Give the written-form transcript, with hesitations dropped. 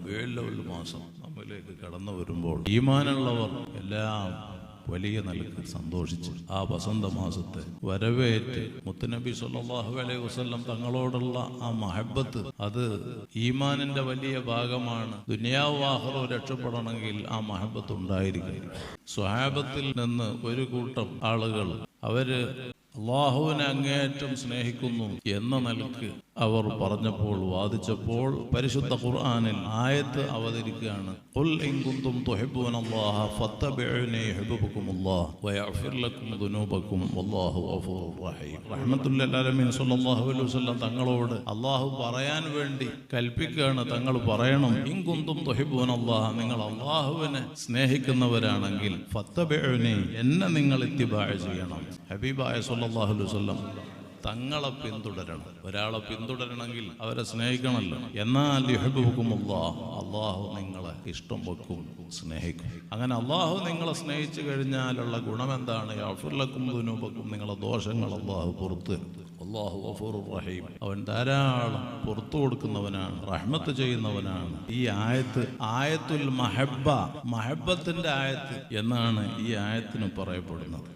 റബീഉൽ മാസം നമ്മിലേക്ക് കടന്നു വരുമ്പോൾ ഈമാനുള്ളവർ എല്ലാം വലിയ നിലക്ക് സന്തോഷിച്ച് ആ വസന്തമാസത്തെ വരവേറ്റ് മുത്തുനബി സല്ലല്ലാഹു അലൈഹി വസല്ലം തങ്ങളോടുള്ള ആ മഹബത്ത് അത് ഈമാനിന്റെ വലിയ ഭാഗമാണ്. ദുനിയാവ് ആഖിറവും രക്ഷപ്പെടണമെങ്കിൽ ആ മഹബത്ത് ഉണ്ടായിരിക്കും. സ്വഹാബത്തിൽ നിന്ന് ഒരു കൂട്ടം ആളുകൾ അവര് അള്ളാഹുവിനെ അങ്ങേയറ്റം സ്നേഹിക്കുന്നു എന്ന നിലക്ക് അവർ പറഞ്ഞപ്പോൾ, വാദിച്ചപ്പോൾ പരിശുദ്ധ ഖുർആനിൽ ആയത്ത് അവതരിക്കുകയാണ്. ഖുൽ ഇൻ കുൻതും തുഹിബ്ബൂനല്ലാഹ ഫത്തബിഊനി യുഹിബ്ബുകുമുല്ലാഹ് വയഗ്ഫിർ ലക്കും ദുനൂബക്കും വല്ലാഹു ഗഫൂറുർ റഹീം. റഹ്മത്തുൽ ലിൽ ആലമീൻ സല്ലല്ലാഹു അലൈഹി വസല്ലം തങ്ങളോട് അള്ളാഹു പറയാൻ വേണ്ടി കൽപ്പിക്കുകയാണ്. തങ്ങൾ പറയണം, ഇൻ കുൻതും തുഹിബ്ബൂനല്ലാഹ, നിങ്ങൾ അള്ളാഹുവിനെ സ്നേഹിക്കുന്നവരാണെങ്കിൽ ഫത്തബിഊനി, എന്നെ നിങ്ങൾ ഇത്തിബാ ചെയ്യണം. ഹബീബായ സല്ലല്ലാഹു അലൈഹി വസല്ലം തങ്ങളെ പിന്തുടരണം. ഒരാളെ പിന്തുടരണമെങ്കിൽ അവരെ സ്നേഹിക്കണമല്ലോ. എന്നാൽ യുഹിബ്ബുകുമുല്ലാഹ്, അള്ളാഹു നിങ്ങളെ ഇഷ്ടം വെക്കും, സ്നേഹിക്കും. അങ്ങനെ അള്ളാഹു നിങ്ങളെ സ്നേഹിച്ചു കഴിഞ്ഞാലുള്ള ഗുണം എന്താണ്? യഗ്ഫിർ ലക്കും ദുനൂബക്കും, നിങ്ങളെ ദോഷങ്ങൾ അള്ളാഹു പുറത്ത്. അല്ലാഹു ഗഫൂറുർ റഹീം, അവൻ ധാരാളം പുറത്തു കൊടുക്കുന്നവനാണ്, റഹ്മത്ത് ചെയ്യുന്നവനാണ്. ഈ ആയത്ത് ആയത്തുൽ മഹബ്ബ, മഹബ്ബത്തിന്റെ ആയത്ത് എന്നാണ് ഈ ആയത്തിന് പറയപ്പെടുന്നത്.